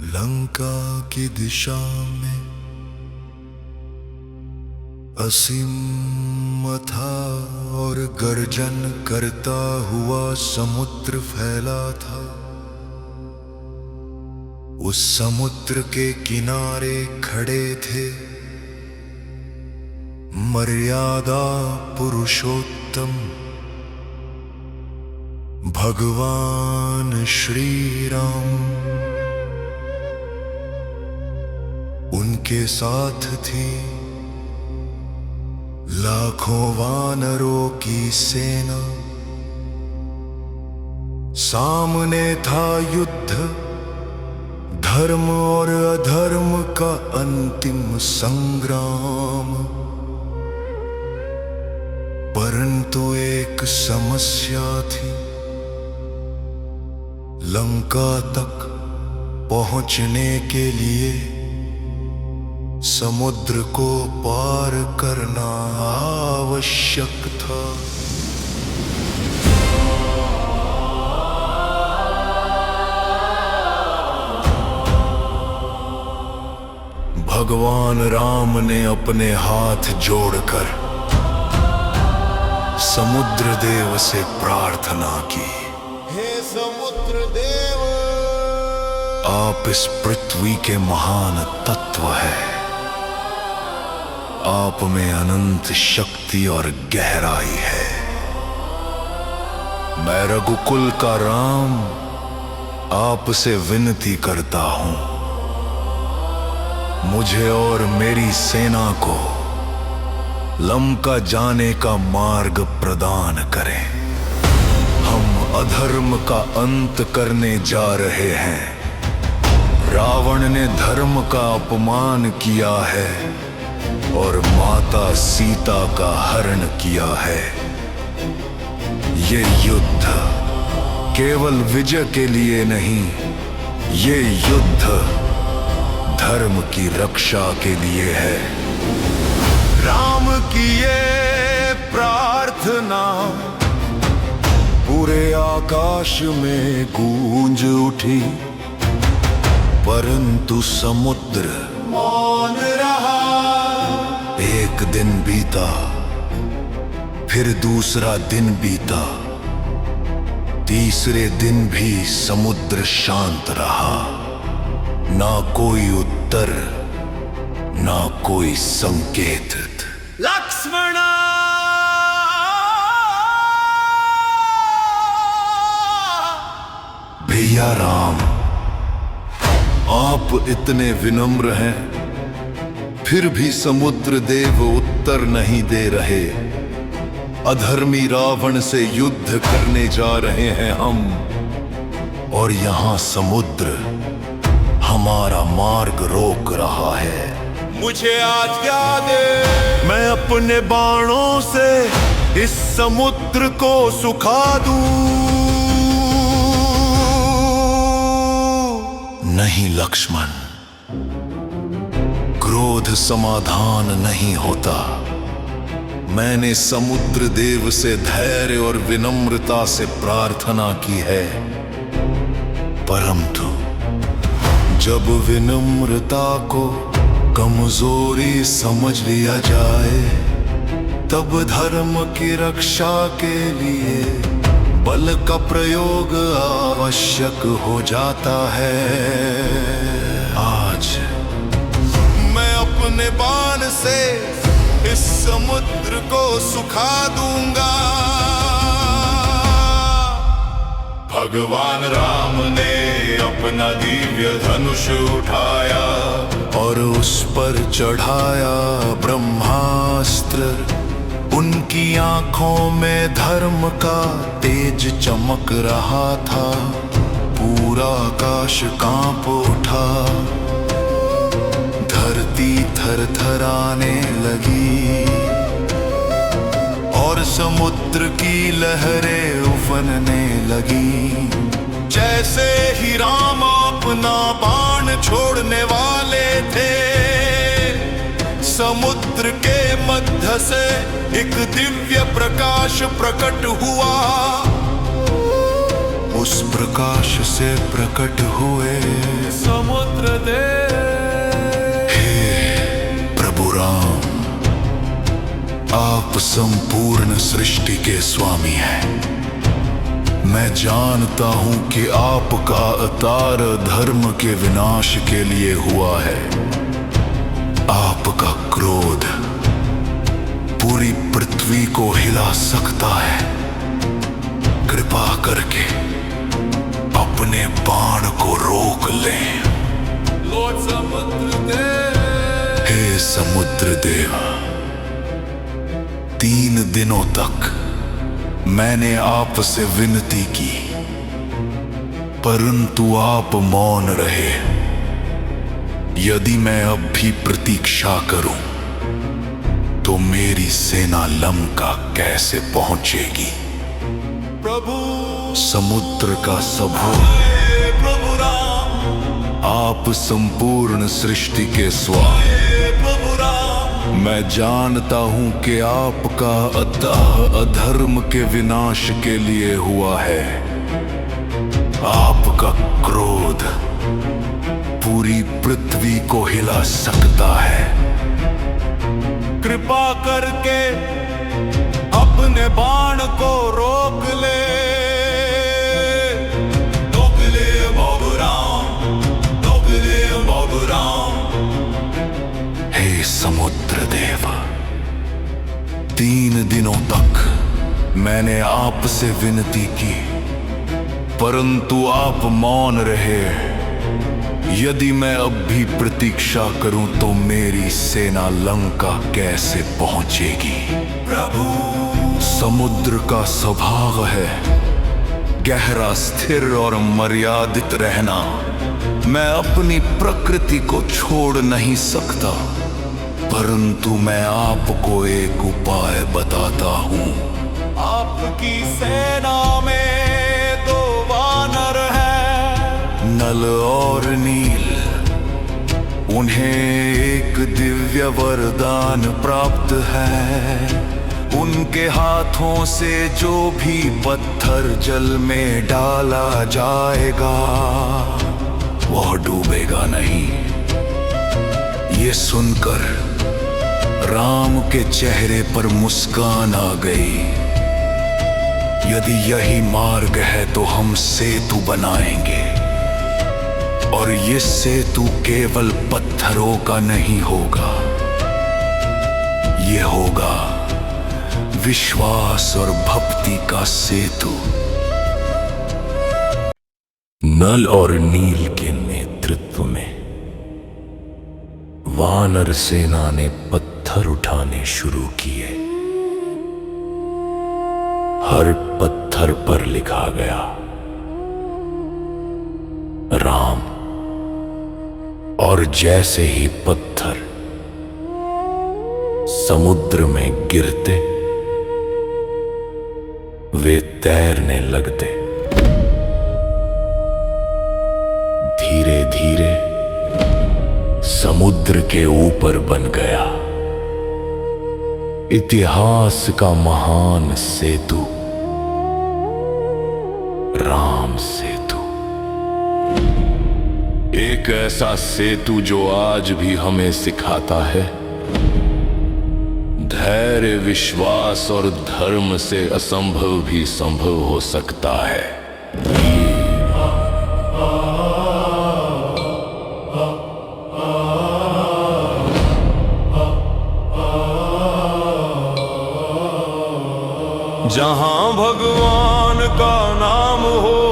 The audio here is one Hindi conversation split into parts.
लंका की दिशा में असीम था और गर्जन करता हुआ समुद्र फैला था। उस समुद्र के किनारे खड़े थे मर्यादा पुरुषोत्तम भगवान श्री राम। उनके साथ थी लाखों वानरों की सेना। सामने था युद्ध, धर्म और अधर्म का अंतिम संग्राम। परंतु एक समस्या थी, लंका तक पहुंचने के लिए समुद्र को पार करना आवश्यक था। भगवान राम ने अपने हाथ जोड़कर समुद्र देव से प्रार्थना की, हे समुद्र देव, आप इस पृथ्वी के महान तत्व हैं। आप में अनंत शक्ति और गहराई है। मैं रघुकुल का राम आपसे विनती करता हूं, मुझे और मेरी सेना को लंका जाने का मार्ग प्रदान करें। हम अधर्म का अंत करने जा रहे हैं। रावण ने धर्म का अपमान किया है और माता सीता का हरण किया है। ये युद्ध केवल विजय के लिए नहीं, ये युद्ध धर्म की रक्षा के लिए है। राम की ये प्रार्थना पूरे आकाश में गूंज उठी, परंतु समुद्र मौन रहा। एक दिन बीता, फिर दूसरा दिन बीता, तीसरे दिन भी समुद्र शांत रहा। ना कोई उत्तर, ना कोई संकेत। लक्ष्मण, भैया राम, आप इतने विनम्र हैं, फिर भी समुद्र देव उत्तर नहीं दे रहे। अधर्मी रावण से युद्ध करने जा रहे हैं हम, और यहाँ समुद्र हमारा मार्ग रोक रहा है। मुझे आज्ञा दे, मैं अपने बाणों से इस समुद्र को सुखा दूं। नहीं लक्ष्मण, क्रोध समाधान नहीं होता। मैंने समुद्र देव से धैर्य और विनम्रता से प्रार्थना की है, परंतु जब विनम्रता को कमजोरी समझ लिया जाए, तब धर्म की रक्षा के लिए बल का प्रयोग आवश्यक हो जाता है। आज मैं अपने बाण से इस समुद्र को सुखा दूंगा। भगवान राम ने अपना दिव्य धनुष उठाया और उस पर चढ़ाया ब्रह्मास्त्र। उनकी आंखों में धर्म का तेज चमक रहा था। पूरा आकाश कांप उठा, धरती थरथराने लगी और समुद्र की लहरें उफनने लगी। जैसे ही राम अपना बाण छोड़ने वाले थे, समुद्र के मध्य से एक दिव्य प्रकाश प्रकट हुआ। उस प्रकाश से प्रकट हुए समुद्र समुद्र देव। हे प्रभु राम, आप संपूर्ण सृष्टि के स्वामी हैं। मैं जानता हूं कि आपका अवतार धर्म के विनाश के लिए हुआ है। आपका क्रोध पूरी पृथ्वी को हिला सकता है। कृपा करके अपने बाण को रोक लें। लॉर्ड समुद्र देव। हे समुद्र देव, 3 दिनों तक मैंने आपसे विनती की, परंतु आप मौन रहे। यदि मैं अब भी प्रतीक्षा करूं तो मेरी सेना लंका कैसे पहुंचेगी? प्रभु समुद्र का सभो, प्रभु राम, आप संपूर्ण सृष्टि के स्वामी। प्रभु राम, मैं जानता हूं कि आपका अतः अधर्म के विनाश के लिए हुआ है। आपका क्रोध पूरी पृथ्वी को हिला सकता है। कृपा करके अपने बाण को रोक ले। रोक ले प्रभु राम, रोक ले प्रभु राम। हे समुद्र देव, 3 दिनों तक मैंने आपसे विनती की, परंतु आप मौन रहे। यदि मैं अब भी प्रतीक्षा करूं तो मेरी सेना लंका कैसे पहुंचेगी? प्रभु समुद्र का स्वभाव है गहरा, स्थिर और मर्यादित रहना। मैं अपनी प्रकृति को छोड़ नहीं सकता, परंतु मैं आपको एक उपाय बताता हूं। आपकी सेना में 2 वानर हैं, नल और नील। उन्हें एक दिव्य वरदान प्राप्त है। उनके हाथों से जो भी पत्थर जल में डाला जाएगा वह डूबेगा नहीं। ये सुनकर राम के चेहरे पर मुस्कान आ गई। यदि यही मार्ग है तो हम सेतु बनाएंगे, और ये सेतु केवल पत्थरों का नहीं होगा। ये होगा विश्वास और भक्ति का सेतु। नल और नील के नेतृत्व में वानर सेना ने पत्थर उठाने शुरू किए। हर पत्थर पर लिखा गया राम, और जैसे ही पत्थर समुद्र में गिरते वे तैरने लगते। धीरे धीरे समुद्र के ऊपर बन गया इतिहास का महान सेतु, राम सेतु। एक ऐसा सेतु जो आज भी हमें सिखाता है धैर्य, विश्वास और धर्म से असंभव भी संभव हो सकता है। जहां भगवान का नाम हो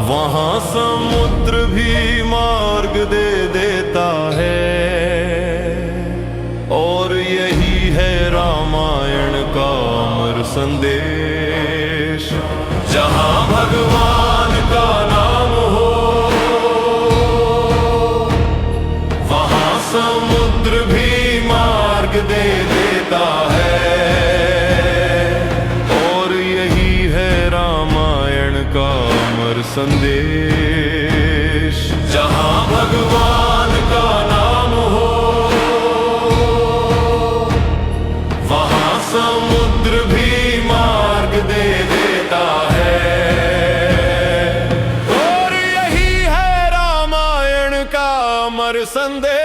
वहां समुद्र भी मार्ग दे देता है, और यही है रामायण का अमर संदेश। जहां भगवान का नाम हो वहां समुद्र भी मार्ग दे देता है, और यही है रामायण का अमर संदेश। जहां भगवान का नाम हो वहां समुद्र भी मार्ग दे देता है, और यही अमर संदेश।